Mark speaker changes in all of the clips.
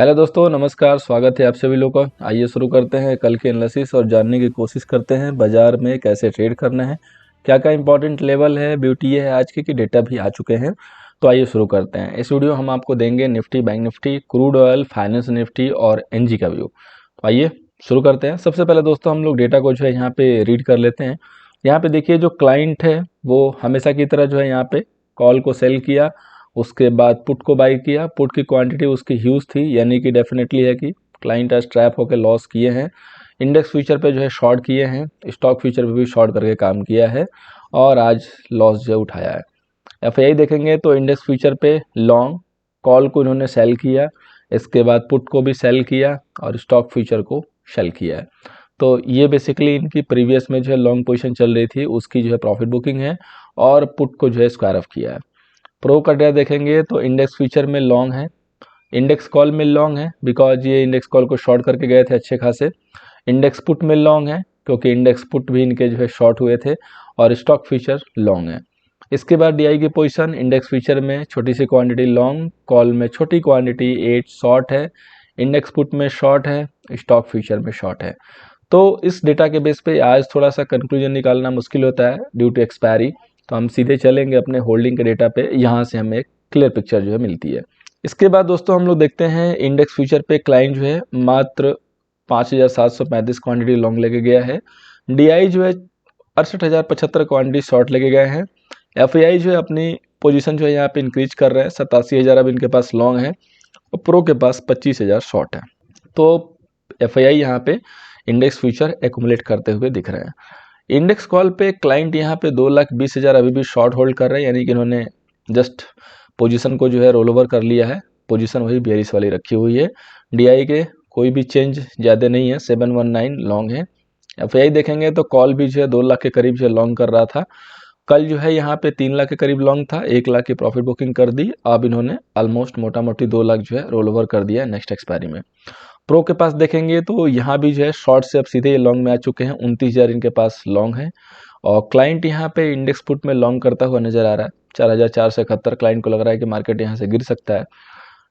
Speaker 1: Hello दोस्तों, नमस्कार। स्वागत है आप सभी लोगों का। आइए शुरू करते हैं कल के एनालिसिस और जानने की कोशिश करते हैं बाजार में कैसे ट्रेड करना है, क्या क्या इंपॉर्टेंट लेवल है, ब्यूटी है आज की डेटा भी आ चुके हैं। तो आइए शुरू करते हैं। इस वीडियो हम आपको देंगे Nifty, bank Nifty, crude oil, finance Nifty और एनजी का व्यू। तो आइए शुरू करते हैं। सबसे पहले दोस्तों हम लोग डेटा को जो है यहाँ पे रीड कर लेते हैं। यहाँ पे देखिए जो क्लाइंट है वो हमेशा की तरह जो है यहाँ पे कॉल को सेल किया, उसके बाद पुट को बाई किया। पुट की क्वांटिटी उसकी ह्यूज थी, यानी कि डेफिनेटली है कि क्लाइंट आज ट्रैप होकर लॉस किए हैं। इंडेक्स फ्यूचर पे जो है शॉर्ट किए हैं, स्टॉक फ्यूचर पे भी शॉर्ट करके काम किया है और आज लॉस जो है उठाया है। एफआईआई देखेंगे तो इंडेक्स फ्यूचर पे लॉन्ग, कॉल को इन्होंने सेल किया, इसके बाद पुट को भी सेल किया और स्टॉक फ्यूचर को सेल किया है। तो ये बेसिकली इनकी प्रीवियस में जो है लॉन्ग पोजीशन चल रही थी उसकी जो है प्रॉफिट बुकिंग है और पुट को जो है स्क्वायर ऑफ किया है। प्रो का डेटा देखेंगे तो इंडेक्स फ्यूचर में लॉन्ग है, इंडेक्स कॉल में लॉन्ग है बिकॉज ये इंडेक्स कॉल को शॉर्ट करके गए थे अच्छे खासे। इंडेक्स पुट में लॉन्ग है क्योंकि इंडेक्स पुट भी इनके जो है शॉर्ट हुए थे और स्टॉक फ्यूचर लॉन्ग है। इसके बाद डीआई की पोजीशन इंडेक्स फ्यूचर में छोटी सी क्वांटिटी लॉन्ग, कॉल में छोटी क्वांटिटी 8 शॉर्ट है, इंडेक्स पुट में शॉर्ट है, स्टॉक फ्यूचर में शॉर्ट है। तो इस डेटा के बेस पे आज थोड़ा सा कंक्लूजन निकालना मुश्किल होता है ड्यू टू एक्सपायरी। तो हम सीधे चलेंगे अपने होल्डिंग के डेटा पे, यहाँ से हमें एक क्लियर पिक्चर जो है मिलती है। इसके बाद दोस्तों हम लोग देखते हैं इंडेक्स फ्यूचर पे क्लाइंट जो है मात्र 5,735 क्वांटिटी लॉन्ग लेके गया है। डीआई जो है 68,075 क्वांटिटी शॉर्ट लेके गए हैं। एफआईआई जो है अपनी पोजीशन जो है यहाँ पे इंक्रीज कर रहे हैं, 87,000 अब इनके पास लॉन्ग है और प्रो के पास 25,000 शॉर्ट है। तो एफआईआई यहाँ पे इंडेक्स फ्यूचर एक्यूमुलेट करते हुए दिख रहे हैं। इंडेक्स कॉल पे क्लाइंट यहाँ पे 2,20,000 अभी भी शॉर्ट होल्ड कर रहे हैं, यानी कि इन्होंने जस्ट पोजीशन को जो है रोल ओवर कर लिया है। पोजीशन वही बेरिश वाली रखी हुई है। डीआई के कोई भी चेंज ज़्यादा नहीं है, 719 लॉन्ग है। एफआईआई देखेंगे तो कॉल भी जो है 2 लाख के करीब जो है लॉन्ग कर रहा था। कल जो है यहाँ पे 3 लाख के करीब लॉन्ग था, 1 लाख की प्रॉफिट बुकिंग कर दी। अब इन्होंने ऑलमोस्ट मोटा मोटी 2 लाख जो है रोल ओवर कर दिया है नेक्स्ट एक्सपायरी में। प्रो के पास देखेंगे तो यहाँ भी जो है शॉर्ट से अब सीधे ये लॉन्ग में आ चुके हैं, 29,000 इनके पास लॉन्ग है और क्लाइंट यहाँ पे इंडेक्स पुट में लॉन्ग करता हुआ नजर आ रहा है। 4,471 क्लाइंट को लग रहा है कि मार्केट यहाँ से गिर सकता है।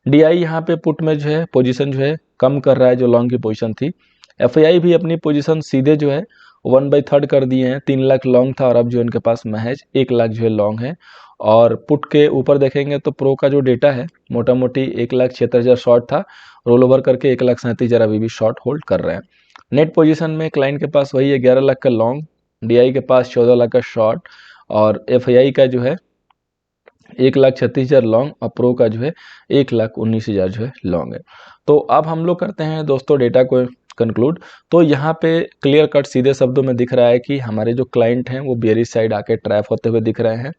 Speaker 1: डीआई यहाँ पे पुट में जो है पोजीशन जो है कम कर रहा है, जो लॉन्ग की पोजीशन थी। एफआईआई भी अपनी पोजीशन सीधे जो है 1/3 कर दिए हैं। 3 लाख लॉन्ग था और अब जो इनके पास महज 1 लाख जो है लॉन्ग है। और पुट के ऊपर देखेंगे तो प्रो का जो डेटा है मोटा मोटी 1,76,000 शॉर्ट था, रोल ओवर करके 1,37,000 अभी भी शॉर्ट होल्ड कर रहे हैं। नेट पोजीशन में क्लाइंट के पास वही है 11 लाख का लॉन्ग, डीआई के पास 14 लाख का शॉर्ट और एफआईआई का जो है 1,36,000 लॉन्ग और प्रो का जो है 1,19,000 जो है लॉन्ग है। तो अब हम लोग करते हैं दोस्तों डेटा को कंक्लूड। तो यहाँ पे क्लियर कट सीधे शब्दों में दिख रहा है कि हमारे जो क्लाइंट हैं वो बेरिश साइड आके ट्रैप होते हुए दिख रहे हैं।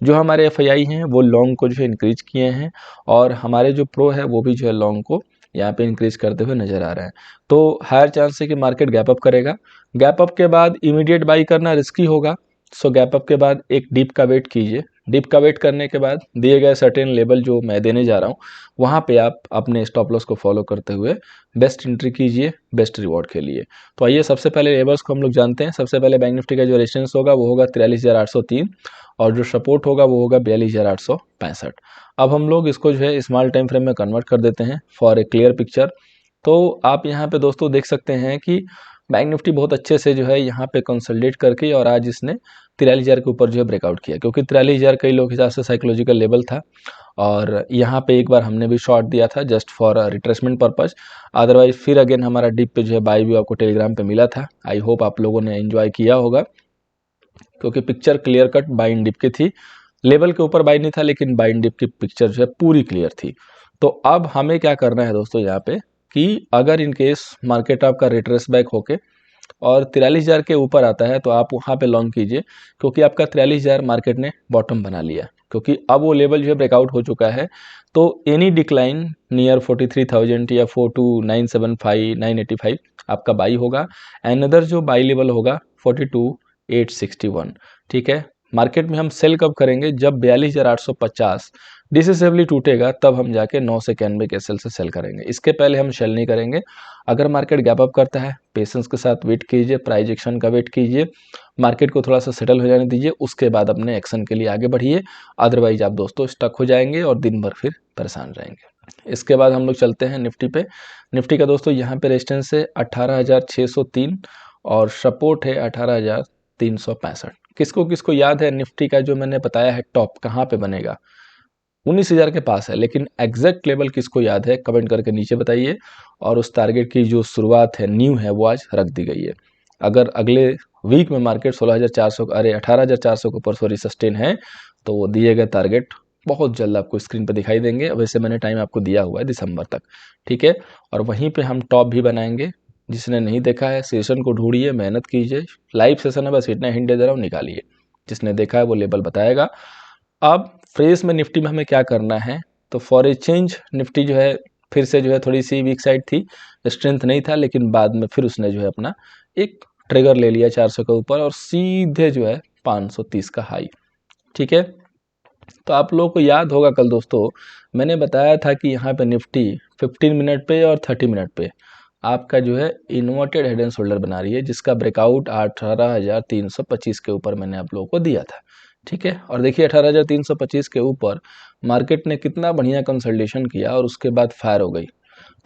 Speaker 1: जो हमारे एफआईआई हैं वो लॉन्ग को जो है इंक्रीज किए हैं और हमारे जो प्रो है वो भी जो है लॉन्ग को यहाँ पे इंक्रीज करते हुए नजर आ रहे हैं। तो हायर चांस है कि मार्केट गैप अप करेगा। गैप अप के बाद इमीडिएट बाई करना रिस्की होगा। सो गैप अप के बाद एक डीप का वेट कीजिए। डीप का वेट करने के बाद दिए गए सर्टेन लेवल जो मैं देने जा रहा हूँ वहाँ पे आप अपने स्टॉप लॉस को फॉलो करते हुए बेस्ट एंट्री कीजिए बेस्ट रिवॉर्ड के लिए। तो आइए सबसे पहले लेवल्स को हम लोग जानते हैं। सबसे पहले बैंक निफ्टी का जो रेजिस्टेंस होगा वो होगा 43,803 और जो सपोर्ट होगा वो होगा 42,865। अब हम लोग इसको जो है स्मॉल टाइम फ्रेम में कन्वर्ट कर देते हैं फॉर ए क्लियर पिक्चर। तो आप यहाँ पे दोस्तों देख सकते हैं कि बैंक निफ्टी बहुत अच्छे से जो है यहाँ पे कंसोलिडेट करके और आज इसने 43,000 के ऊपर जो है ब्रेकआउट किया, क्योंकि 43,000 कई लोग हिसाब से साइकोलॉजिकल लेवल था और यहाँ पे एक बार हमने भी शॉर्ट दिया था just for retracement purpose. Otherwise फिर अगेन हमारा डिप पे जो है बाई भी आपको टेलीग्राम पे मिला था। आई होप आप लोगों ने एंजॉय किया होगा क्योंकि picture clear cut buy in dip की थी। लेवल के ऊपर बाई नहीं था लेकिन बाई इन डिप की पिक्चर जो है पूरी क्लियर थी। तो अब हमें क्या करना है दोस्तों यहाँ पे कि अगर इन केस मार्केट आपका रिट्रेस बैक होके और 43,000 के ऊपर आता है तो आप वहाँ पे लॉन्ग कीजिए, क्योंकि आपका 43,000 मार्केट ने बॉटम बना लिया, क्योंकि अब वो लेवल जो है ब्रेकआउट हो चुका है। तो एनी डिक्लाइन नियर 43,000 या 42,975 985 आपका बाई होगा। एनदर जो बाई लेवल होगा 42,861। ठीक है, मार्केट में हम सेल कब करेंगे? जब 42,850 डिसिसिवली टूटेगा तब हम जाके 991 के सेल से सेल करेंगे, इसके पहले हम सेल नहीं करेंगे। अगर मार्केट गैप अप करता है पेशेंस के साथ वेट कीजिए, प्राइस एक्शन का वेट कीजिए, मार्केट को थोड़ा सा सेटल हो जाने दीजिए, उसके बाद अपने एक्शन के लिए आगे बढ़िए। अदरवाइज आप दोस्तों स्टक हो जाएंगे और दिन भर फिर परेशान रहेंगे। इसके बाद हम लोग चलते हैं निफ्टी पे। निफ्टी का दोस्तों यहाँ पे रेजिस्टेंस है 18,603 और सपोर्ट है 18,365। किसको किसको याद है निफ्टी का जो मैंने बताया है टॉप कहाँ पे बनेगा? 19,000 के पास है, लेकिन एग्जैक्ट लेवल किसको याद है कमेंट करके नीचे बताइए। और उस टारगेट की जो शुरुआत है न्यू है वो आज रख दी गई है। अगर अगले वीक में मार्केट 16,400 अरे 18,400 के ऊपर सॉरी सस्टेन है तो वो दिए गए टारगेट बहुत जल्द आपको स्क्रीन पर दिखाई देंगे। वैसे मैंने टाइम आपको दिया हुआ है दिसंबर तक, ठीक है। और वहीं पे हम टॉप भी बनाएंगे। जिसने नहीं देखा है सेशन को ढूंढिए, मेहनत कीजिए, लाइव सेशन है बस इतना हिंट दे रहा हूँ, निकालिए। जिसने देखा है वो लेवल बताएगा। अब फ्रेश में निफ्टी में हमें क्या करना है, तो फॉर ए चेंज निफ्टी जो है फिर से जो है थोड़ी सी वीक साइड थी, स्ट्रेंथ नहीं था, लेकिन बाद में फिर उसने जो है अपना एक ट्रिगर ले लिया 400 के ऊपर और सीधे जो है 530 का हाई, ठीक है। तो आप लोगों को याद होगा कल दोस्तों मैंने बताया था कि यहाँ पे निफ्टी 15 मिनट पे और 30 मिनट पे आपका जो है इन्वर्टेड हेड एंड शोल्डर बना रही है, जिसका ब्रेकआउट 18,325 के ऊपर मैंने आप लोगों को दिया था, ठीक है। और देखिए 18,325 के ऊपर मार्केट ने कितना बढ़िया कंसल्टेशन किया और उसके बाद फायर हो गई।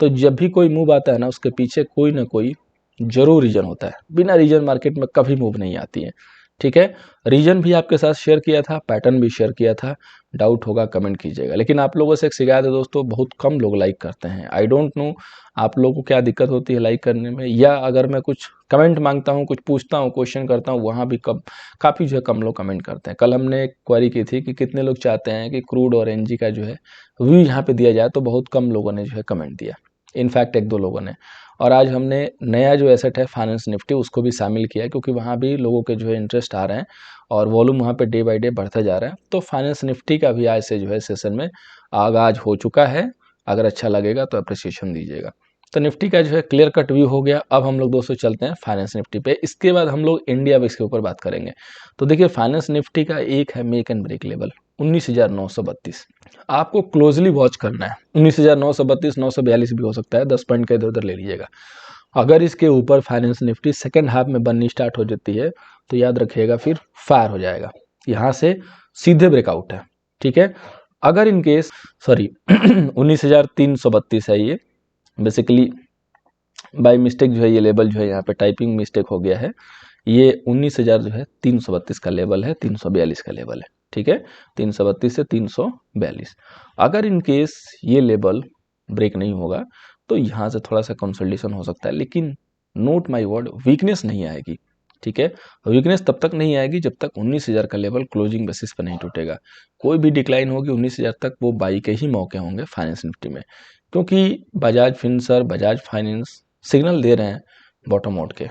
Speaker 1: तो जब भी कोई मूव आता है ना उसके पीछे कोई ना कोई जरूर रीजन होता है, बिना रीजन मार्केट में कभी मूव नहीं आती है, ठीक है। रीजन भी आपके साथ शेयर किया था, पैटर्न भी शेयर किया था, डाउट होगा कमेंट कीजिएगा। लेकिन आप लोगों से एक शिकायत है दोस्तों, बहुत कम लोग लाइक करते हैं। आई डोंट नो आप लोगों को क्या दिक्कत होती है लाइक करने में, या अगर मैं कुछ कमेंट मांगता हूँ, कुछ पूछता हूँ, क्वेश्चन करता हूँ, वहाँ भी कम काफ़ी जो है कम लोग कमेंट करते हैं। कल हमने एक क्वेरी की थी कि कितने लोग चाहते हैं कि क्रूड और एनजी का जो है व्यू यहाँ पे दिया जाए, तो बहुत कम लोगों ने जो है कमेंट दिया, इनफैक्ट एक दो लोगों ने। और आज हमने नया जो एसेट है फाइनेंस निफ्टी उसको भी शामिल किया है, क्योंकि वहाँ भी लोगों के जो है इंटरेस्ट आ रहे हैं और वॉल्यूम वहाँ पे डे बाय डे बढ़ता जा रहा है। तो फाइनेंस निफ्टी का भी आज से जो है सेशन में आगाज हो चुका है। अगर अच्छा लगेगा तो अप्रिसिएशन दीजिएगा। तो निफ्टी का जो है क्लियर कट व्यू हो गया। अब हम लोग दोस्तों चलते हैं फाइनेंस निफ्टी पे। इसके बाद हम लोग इंडिया विक्स के ऊपर बात करेंगे। तो देखिए फाइनेंस निफ्टी का एक है मेक एंड ब्रेक लेवल 19,932। आपको क्लोजली वॉच करना है। 19,932 942 भी हो सकता है, 10 पॉइंट का इधर उधर ले लीजिएगा। अगर इसके ऊपर फाइनेंस निफ्टी सेकेंड हाफ में बननी स्टार्ट हो जाती है तो याद रखिएगा फिर फायर हो जाएगा, यहाँ से सीधे ब्रेकआउट है, ठीक है। अगर इन केस सॉरी 19,332 है ये, बेसिकली बाय मिस्टेक जो है ये लेवल जो है यहाँ पे टाइपिंग मिस्टेक हो गया है। ये 19,000 जो है 332 का लेवल है, 342 का लेवल है, ठीक है। 332 से 342। अगर इन केस ये लेवल ब्रेक नहीं होगा तो यहाँ से थोड़ा सा कंसोलिडेशन हो सकता है, लेकिन नोट माय वर्ड वीकनेस नहीं आएगी, ठीक है। वीकनेस तब तक नहीं आएगी जब तक 19,000 का लेवल क्लोजिंग बेसिस पर नहीं टूटेगा। कोई भी डिक्लाइन होगी 19,000 तक वो बाई के ही मौके होंगे फाइनेंस निफ्टी में, क्योंकि बजाज फिनसर बजाज फाइनेंस सिग्नल दे रहे हैं बॉटम आउट के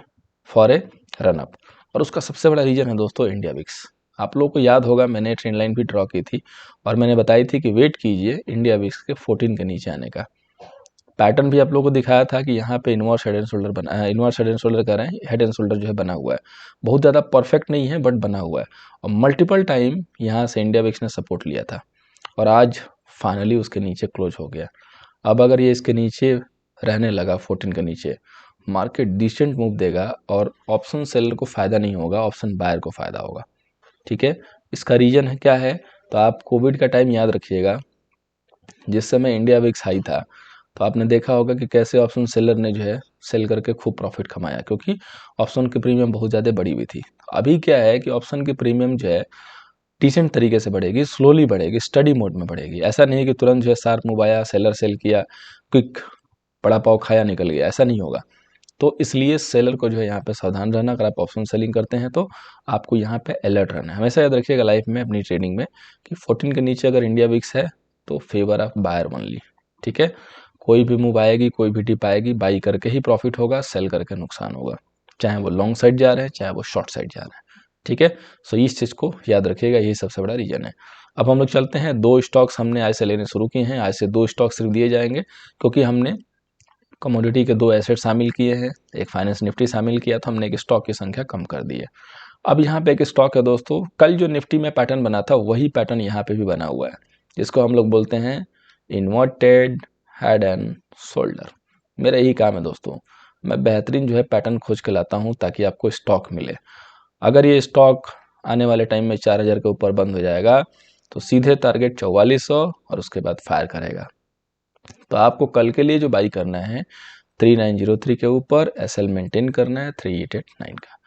Speaker 1: फॉर ए रन अप। और उसका सबसे बड़ा रीजन है दोस्तों इंडिया विक्स। आप लोगों को याद होगा मैंने ट्रेंड लाइन भी ड्रॉ की थी और मैंने बताई थी कि वेट कीजिए इंडिया विक्स के 14 के नीचे आने का। पैटर्न भी आप लोगों को दिखाया था कि यहाँ पे इनवर्स हेड एंड शोल्डर बना है, इनवर्स हेड एंड शोल्डर कर रहे हैं, हेड एंड शोल्डर जो है बना हुआ है, बहुत ज़्यादा परफेक्ट नहीं है बट बना हुआ है। और मल्टीपल टाइम यहाँ से इंडिया विक्स ने सपोर्ट लिया था और आज फाइनली उसके नीचे क्लोज हो गया। अब अगर ये इसके नीचे रहने लगा 14 के नीचे, मार्केट डिसेंट मूव देगा और ऑप्शन सेलर को फ़ायदा नहीं होगा, ऑप्शन बायर को फ़ायदा होगा, ठीक है। इसका रीज़न है क्या है, तो आप कोविड का टाइम याद रखिएगा, जिस समय इंडिया विक्स हाई था तो आपने देखा होगा कि कैसे ऑप्शन सेलर ने जो है सेल करके खूब प्रॉफिट कमाया, क्योंकि ऑप्शन की प्रीमियम बहुत ज़्यादा बढ़ी हुई थी। अभी क्या है कि ऑप्शन की प्रीमियम जो है डिसेंट तरीके से बढ़ेगी, स्लोली बढ़ेगी, स्टडी मोड में बढ़ेगी। ऐसा नहीं है कि तुरंत जो है शार्प मूव आया, सेलर सेल किया, क्विक बड़ा पाव खाया निकल गया, ऐसा नहीं होगा। तो इसलिए सेलर को जो है यहाँ पे सावधान रहना। अगर आप ऑप्शन सेलिंग करते हैं तो आपको यहाँ पे अलर्ट रहना है। हमेशा याद रखिएगा लाइफ में अपनी ट्रेडिंग में कि 14 के नीचे अगर इंडिया विक्स है तो फेवर ऑफ बायर ओनली, ठीक है। कोई भी मूव आएगी, कोई भी डिप आएगी, बाई करके ही प्रॉफिट होगा, सेल करके नुकसान होगा, चाहे वो लॉन्ग साइड जा रहे हैं चाहे वो शॉर्ट साइड जा रहे हैं, ठीक है। सो इस चीज़ को याद रखिएगा, यही सबसे बड़ा रीजन है। अब हम लोग चलते हैं, दो स्टॉक्स हमने आज से लेने शुरू किए हैं। आज से दो स्टॉक सिर्फ दिए जाएंगे क्योंकि हमने कमोडिटी के दो एसेट शामिल किए हैं, एक फाइनेंस निफ्टी शामिल किया तो हमने एक स्टॉक की संख्या कम कर दी है। अब यहाँ पे एक स्टॉक है दोस्तों, कल जो निफ्टी में पैटर्न बना था वही पैटर्न यहाँ पे भी बना हुआ है, जिसको हम लोग बोलते हैं इन्वर्टेड हेड एंड शोल्डर। मेरा यही काम है दोस्तों, मैं बेहतरीन जो है पैटर्न खोज के लाता हूँ ताकि आपको स्टॉक मिले। अगर ये स्टॉक आने वाले टाइम में 4,000 के ऊपर बंद हो जाएगा तो सीधे टारगेट 4400 और उसके बाद फायर करेगा। तो आपको कल के लिए जो बाई करना है 3903 के ऊपर, एसएल मेंटेन करना है 3889 का।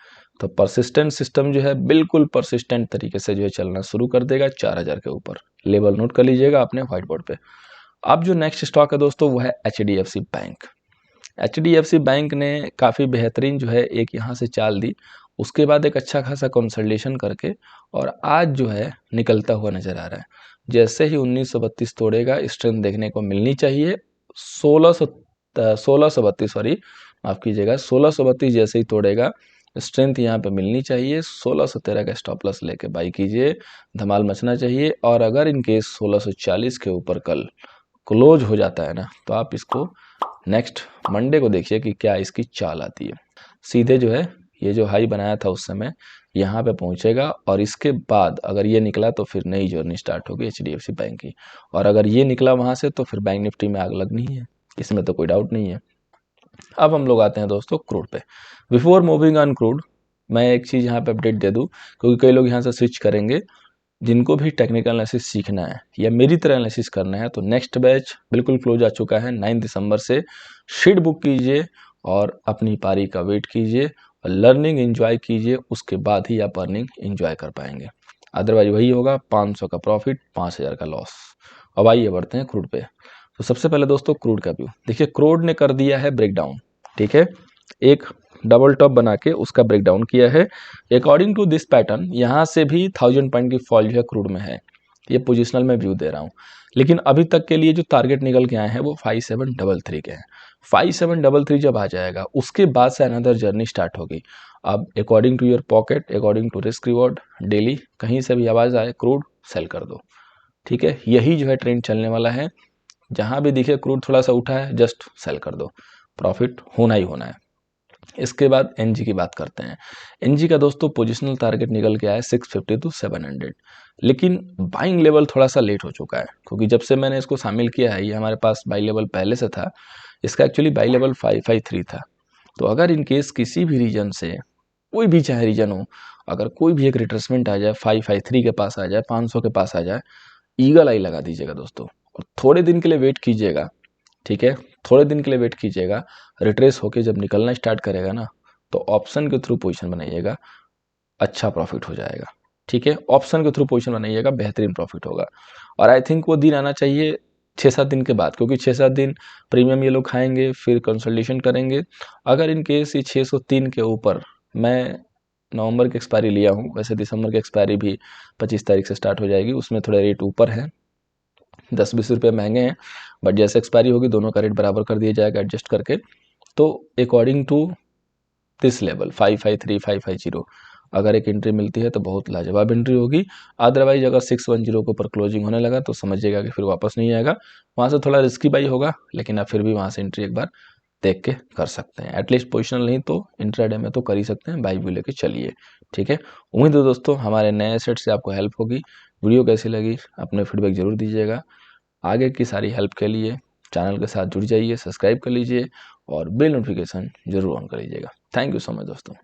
Speaker 1: तो परसिस्टेंट सिस्टम जो है बिल्कुल परसिस्टेंट तरीके से जो है चलना शुरू कर देगा 4000 के ऊपर। लेवल नोट कर लीजिएगा अपने व्हाइट बोर्ड पे। अब जो नेक्स्ट स्टॉक है दोस्तों वो है एचडीएफसी बैंक। एचडीएफसी बैंक ने काफ़ी बेहतरीन जो है एक यहाँ से चाल दी, उसके बाद एक अच्छा खासा कंसल्टेशन करके और आज जो है निकलता हुआ नजर आ रहा है। जैसे ही 1932 तोड़ेगा स्ट्रेंथ देखने को मिलनी चाहिए। 1632 सॉरी माफ़ कीजिएगा, 1632 जैसे ही तोड़ेगा स्ट्रेंथ यहाँ पे मिलनी चाहिए। 1613 का स्टॉप लॉस लेके बाई कीजिए, धमाल मचना चाहिए। और अगर इन केस 1640 के ऊपर कल क्लोज हो जाता है ना, तो आप इसको नेक्स्ट मंडे को देखिए कि क्या इसकी चाल आती है। सीधे जो है ये जो हाई बनाया था उस समय यहाँ पे पहुंचेगा और इसके बाद अगर ये निकला तो फिर नई जर्नी स्टार्ट होगी एचडीएफसी बैंक की। और अगर ये निकला वहां से तो फिर बैंक निफ्टी में आग लगनी है, इसमें तो कोई डाउट नहीं है। अब हम लोग आते हैं दोस्तों क्रूड पे। बिफोर मूविंग ऑन क्रूड, मैं एक चीज़ यहाँ पे अपडेट दे दूँ, क्योंकि कई लोग यहाँ से स्विच करेंगे। जिनको भी टेक्निकल एनालिसिस सीखना है या मेरी तरह एनालिसिस करना है तो नेक्स्ट बैच बिल्कुल क्लोज आ चुका है। 9 दिसंबर से शीट बुक कीजिए और अपनी पारी का वेट कीजिए और लर्निंग एंजॉय कीजिए, उसके बाद ही आप अर्निंग एंजॉय कर पाएंगे। अदरवाइज वही होगा 500 का प्रॉफिट 5000 का लॉस। अब आइए बढ़ते हैं क्रूड पे। तो सबसे पहले दोस्तों क्रूड का व्यू देखिए। क्रूड ने कर दिया है ब्रेकडाउन, ठीक है, एक डबल टॉप बना के उसका ब्रेकडाउन किया है। अकॉर्डिंग टू दिस पैटर्न यहाँ से भी 1000 पॉइंट की फॉल जो है क्रूड में है। ये पोजिशनल में व्यू दे रहा हूँ, लेकिन अभी तक के लिए जो टारगेट निकल के आए हैं वो 5733 के हैं। 5733 जब आ जाएगा उसके बाद से अनदर जर्नी स्टार्ट होगी। अब according to your pocket, according to risk reward, daily कहीं से भी आवाज़ आए क्रूड सेल कर दो, ठीक है। यही जो है ट्रेंड चलने वाला है। जहाँ भी दिखे क्रूड थोड़ा सा उठा है जस्ट सेल कर दो, प्रॉफिट होना ही होना है। इसके बाद एनजी की बात करते हैं। एनजी का दोस्तों पोजिशनल टारगेट निकल के आया 650 to 700, लेकिन बाइंग लेवल थोड़ा सा लेट हो चुका है, क्योंकि जब से मैंने इसको शामिल किया है ये हमारे पास बाई लेवल पहले से था। इसका एक्चुअली बाई लेवल 553 था। तो अगर इन केस किसी भी रीजन से, कोई भी चाहे रीजन हो, अगर कोई भी एक रिट्रेसमेंट आ जाए 553 के पास आ जाए, 500 के पास आ जाए, ईगल आई लगा दीजिएगा दोस्तों और थोड़े दिन के लिए वेट कीजिएगा, ठीक है। थोड़े दिन के लिए वेट कीजिएगा, रिट्रेस होके जब निकलना स्टार्ट करेगा ना तो ऑप्शन के थ्रू पोजीशन बनाइएगा, अच्छा प्रॉफिट हो जाएगा, ठीक है। ऑप्शन के थ्रू पोजीशन बनाइएगा, बेहतरीन प्रॉफिट होगा। और आई थिंक वो दिन आना चाहिए 6-7 दिन के बाद, क्योंकि 6-7 दिन प्रीमियम ये लोग खाएंगे, फिर कंसल्टेशन करेंगे। अगर इन केस ये 603 के ऊपर, मैं नवंबर की एक्सपायरी लिया हूँ, वैसे दिसंबर की एक्सपायरी भी 25 तारीख से स्टार्ट हो जाएगी, उसमें थोड़ा रेट ऊपर है, 10-20 रुपये महंगे हैं, बट जैसे एक्सपायरी होगी दोनों का रेट बराबर कर दिया जाएगा एडजस्ट करके। तो अकॉर्डिंग टू दिस लेवल 553 550 अगर एक एंट्री मिलती है तो बहुत लाजवाब एंट्री होगी। अदरवाइज अगर 610 के ऊपर क्लोजिंग होने लगा तो समझिएगा कि फिर वापस नहीं आएगा। वहाँ से थोड़ा रिस्की बाई होगा, लेकिन आप फिर भी वहाँ से एंट्री एक बार देख के कर सकते हैं। एटलीस्ट पोजिशनल नहीं तो इंट्राडे में तो कर ही सकते हैं, बाई भी लेके चलिए, ठीक है। उम्मीद है दोस्तों हमारे नए सेट से आपको हेल्प होगी। वीडियो कैसी लगी अपने फीडबैक जरूर दीजिएगा। आगे की सारी हेल्प के लिए चैनल के साथ जुड़ जाइए, सब्सक्राइब कर लीजिए और बेल नोटिफिकेशन जरूर ऑन कर लीजिएगा। थैंक यू सो मच दोस्तों।